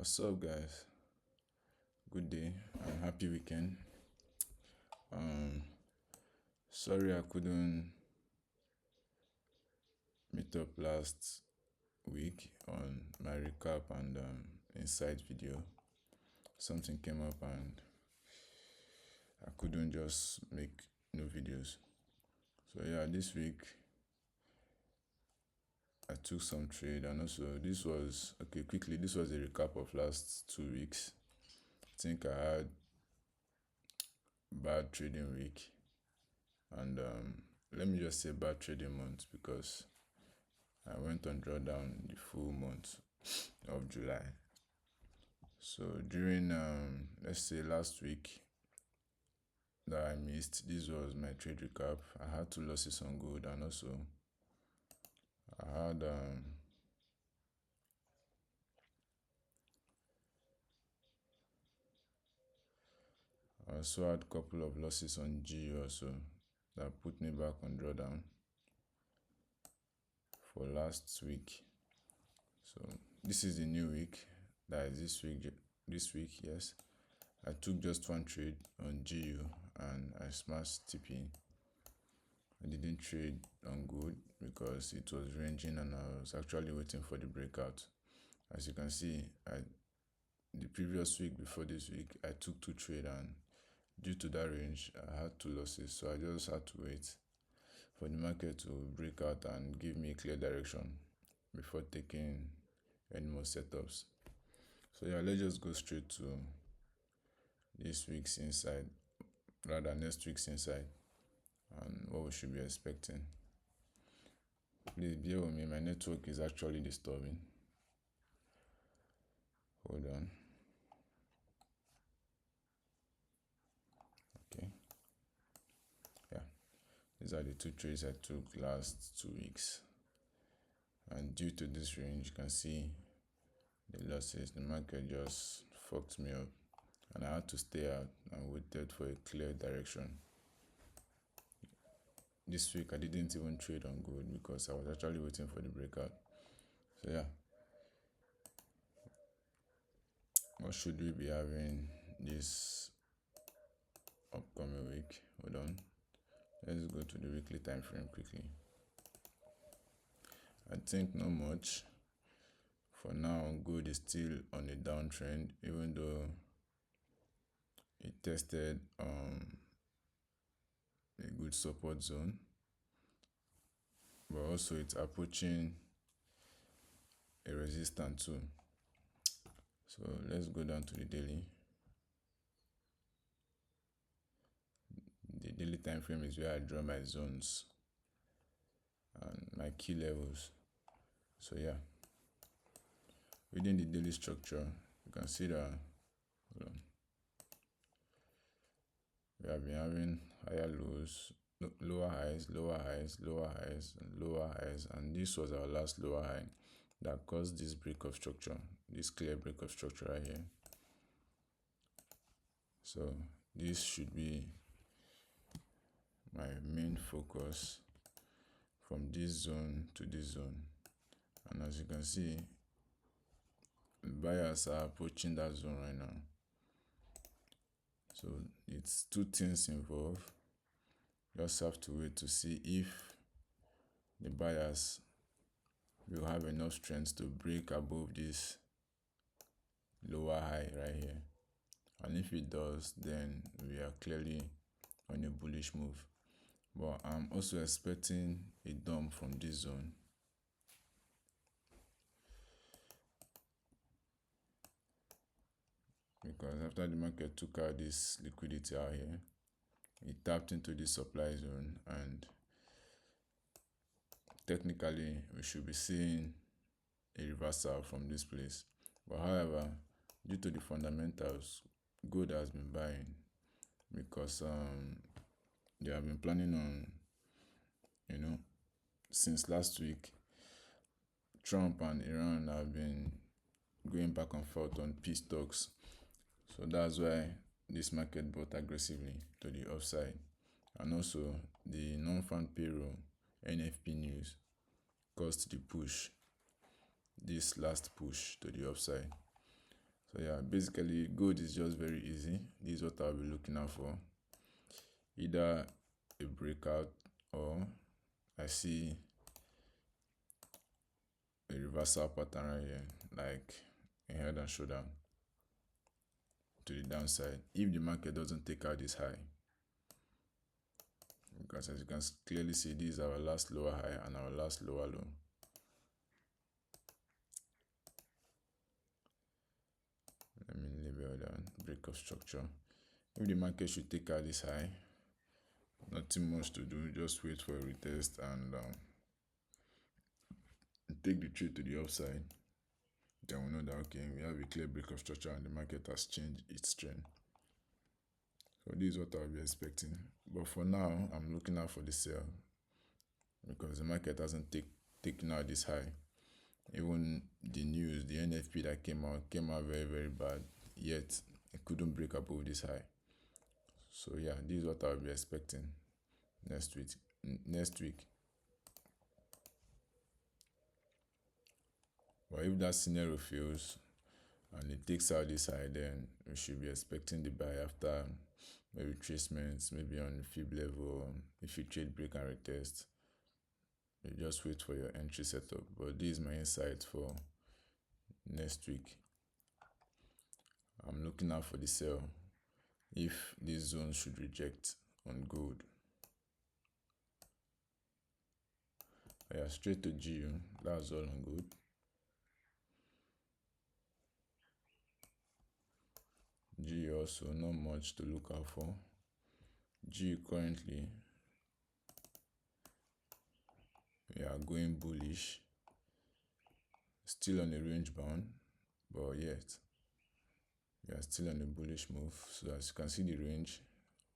What's up, guys? Good day and happy weekend. Um, Sorry I couldn't meet up last week on my recap and insight video. Something came up and I couldn't just make new videos. So yeah, this week I took some trade and also this was okay. Quickly, this was a recap of last 2 weeks. I think I had bad trading week and let me just say bad trading month because I went on drawdown the full month of July. So during let's say last week that I missed, this was my trade recap. I had 2 losses on gold and also I had I also had a couple of losses on GU also that put me back on drawdown for last week. So this is the new week. That is this week. This week, yes. I took just one trade on GU and I smashed TP. I didn't trade on good because it was ranging and I was actually waiting for the breakout. As you can see, the previous week before this week, I took 2 trades and due to that range, I had 2 losses. So I just had to wait for the market to break out and give me a clear direction before taking any more setups. So yeah, let's just go straight to this week's insight, rather next week's insight, and what we should be expecting. Please bear with me, my network is actually disturbing. Hold on. Okay. Yeah. These are the 2 trades I took last 2 weeks. And due to this range, you can see the losses. The market just fucked me up. And I had to stay out and waited for a clear direction. This week I didn't even trade on gold because I was actually waiting for the breakout. So yeah. What should we be having this upcoming week? Hold on. Let's go to the weekly time frame quickly. I think not much. For now, gold is still on a downtrend, even though it tested a good support zone, but also it's approaching a resistance too. So let's go down to the daily. The daily time frame is where I draw my zones and my key levels. So yeah, within the daily structure, you can see that we have been having higher lows, lower highs, lower highs, lower highs, and lower highs, and this was our last lower high that caused this break of structure, this clear break of structure right here. So this should be my main focus from this zone to this zone, and as you can see, buyers are approaching that zone right now. So it's 2 things involved. Just have to wait to see if the buyers will have enough strength to break above this lower high right here, and if it does, then we are clearly on a bullish move. But I'm also expecting a dump from this zone. Because after the market took out this liquidity out here, it tapped into the supply zone, and technically we should be seeing a reversal from this place. But however, due to the fundamentals, gold has been buying because they have been planning on, since last week, Trump and Iran have been going back and forth on peace talks. So that's why this market bought aggressively to the upside. And also the non-farm payroll NFP news caused the push, this last push to the upside. So yeah, basically gold is just very easy. This is what I'll be looking out for. Either a breakout, or I see a reversal pattern right here, like a head and shoulder to the downside if the market doesn't take out this high. Because as you can clearly see, this is our last lower high and our last lower low. Let me label that break of structure. If the market should take out this high, nothing much to do, just wait for a retest and take the trade to the upside. Then we know that okay, we have a clear break of structure and the market has changed its trend. So this is what I'll be expecting. But for now, I'm looking out for the sell because the market hasn't taken out this high. Even the news, the NFP that came out very, very bad, yet it couldn't break above this high. So yeah, this is what I'll be expecting next week. But if that scenario fails and it takes out this high, then we should be expecting the buy after maybe retracements, maybe on the fib level. If you trade break and retest, you just wait for your entry setup. But this is my insight for next week. I'm looking out for the sell if this zone should reject on gold. Yeah, straight to GU. That's all on gold. GU also not much to look out for. GU currently we are going bullish, still on a range bound, but yet we are still on a bullish move. So as you can see the range,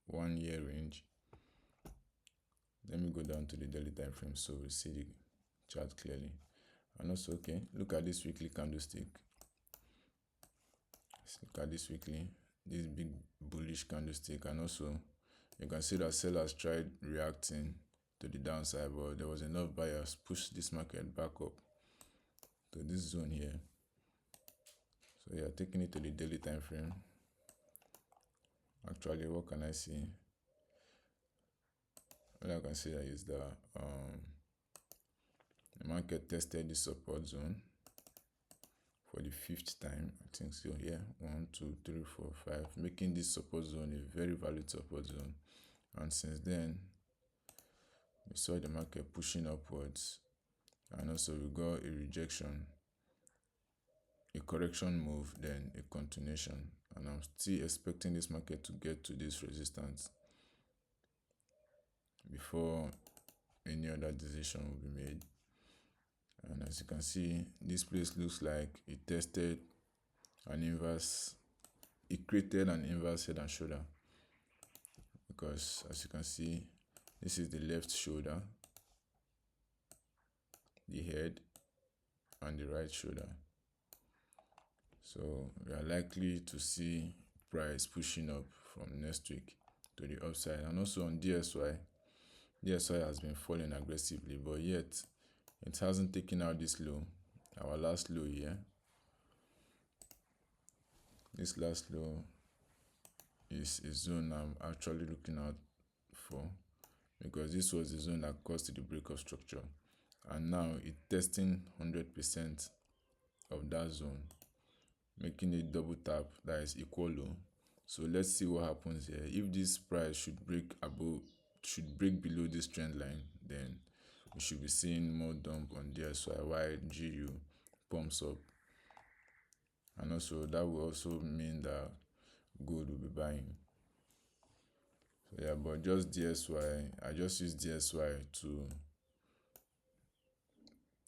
1 year range. Let me go down to the daily time frame so we see the chart clearly. And also, okay, look at this weekly candlestick. Let's look at this big bullish candlestick, and also you can see that sellers tried reacting to the downside, but there was enough buyers push this market back up to this zone here. So yeah, taking it to the daily time frame. Actually, what can I see? What I can see is that the market tested the support zone for the 5th time, I think so. Yeah, 1, 2, 3, 4, 5, making this support zone a very valid support zone. And since then, we saw the market pushing upwards, and also we got a rejection, a correction move, then a continuation. And I'm still expecting this market to get to this resistance before any other decision will be made. And as you can see, this place looks like it tested an inverse, it created an inverse head and shoulder, because as you can see, this is the left shoulder, the head, and the right shoulder. So we are likely to see price pushing up from next week to the upside. And also on DSY has been falling aggressively, but yet it hasn't taken out this low, our last low here. This last low is a zone I'm actually looking out for, because this was the zone that caused the break of structure, and now it's testing 100% of that zone, making a double tap that is equal low. So let's see what happens here. If this price should break below this trend line, then we should be seeing more dump on DSY while GU pumps up. And also that will also mean that gold will be buying. So yeah, but just DSY, I just use DSY to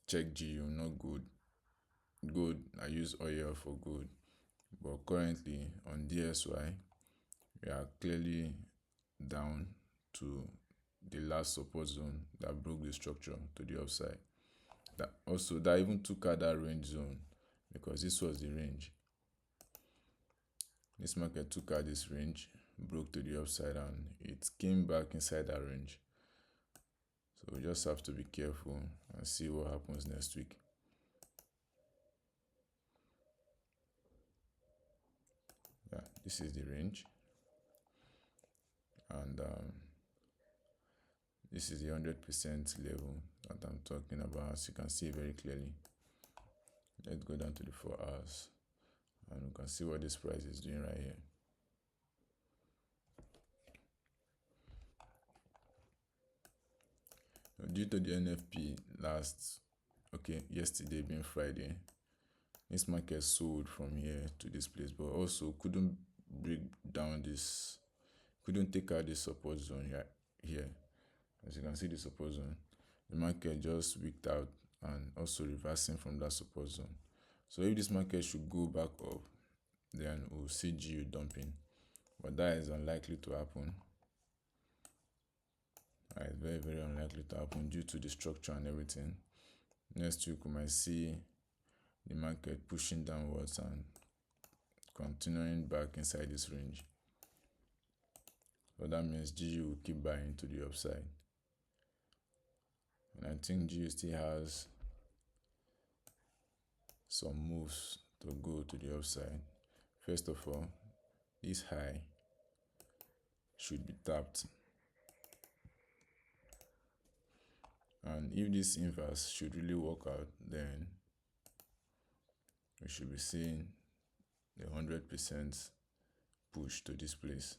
check GU, not gold. Gold, I use oil for gold. But currently on DSY, we are clearly down to the last support zone that broke the structure to the upside. That even took out that range zone, because this was the range. This market took out this range, broke to the upside, and it came back inside that range. So we just have to be careful and see what happens next week. this is the range, and this is the 100% level that I'm talking about, as you can see very clearly. Let's go down to the 4 hours and we can see what this price is doing right here. Due to the NFP yesterday being Friday, this market sold from here to this place, but also couldn't break down this, couldn't take out this support zone here. As you can see, the support zone, the market just wicked out and also reversing from that support zone. So if this market should go back up, then we'll see GU dumping, but that is unlikely to happen. It's very, very unlikely to happen due to the structure and everything. Next week we might see the market pushing downwards and continuing back inside this range. So that means GU will keep buying to the upside. And I think GU still has some moves to go to the upside. First of all, this high should be tapped. And if this inverse should really work out, then we should be seeing the 100% push to this place,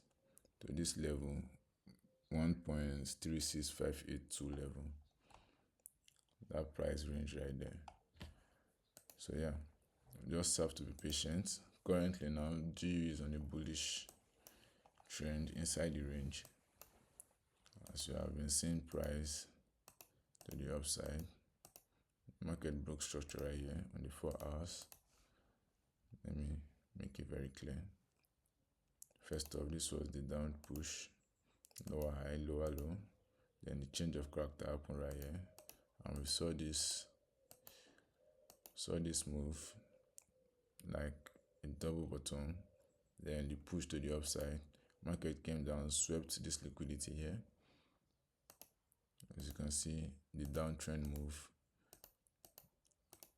to this level, 1.36582 level. That price range right there. So yeah, just have to be patient. Currently now, GU is on a bullish trend inside the range. As you have been seeing price to the upside. Market broke structure right here on the 4 hours. Let me make it very clear. First off, this was the down push, lower high, lower low. Then the change of character happened right here, and we saw this move like a double bottom. Then the push to the upside. Market came down, swept this liquidity here. As you can see, the downtrend move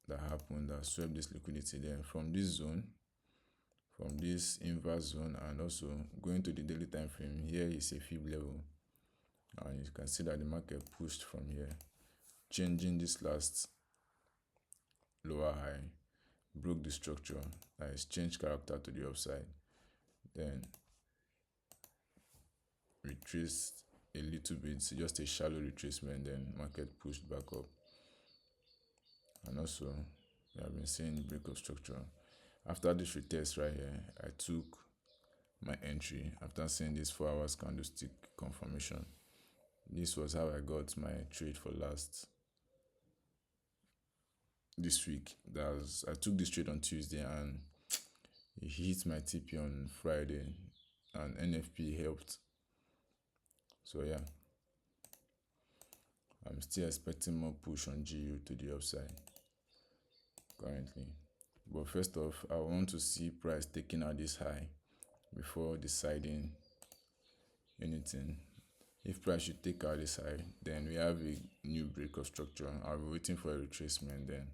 that happened that swept this liquidity there from this zone, from this inverse zone, and also going to the daily time frame. Here is a fib level, and you can see that the market pushed from here, changing this last lower high, broke the structure, that is changed character to the upside, then retraced a little bit, just a shallow retracement, then market pushed back up. And also we have been seeing the break of structure. After this retest right here, I took my entry after seeing this 4 hours candlestick confirmation. This was how I got my trade for this week. I took this trade on Tuesday and it hit my TP on Friday, and NFP helped. So yeah, I'm still expecting more push on GU to the upside currently. But first off, I want to see price taking out this high before deciding anything. If price should take out this high, then we have a new break of structure. I'll be waiting for a retracement then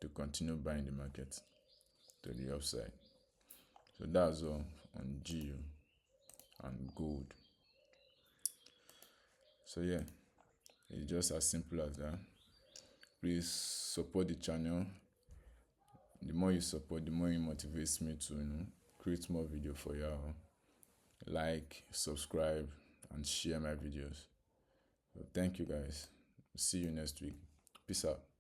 to continue buying the market to the upside. So that's all on GU and gold. So yeah, it's just as simple as that. Please support the channel. The more you support, the more it motivates me to create more video for y'all. Like, subscribe, and share my videos. So thank you guys. See you next week. Peace out.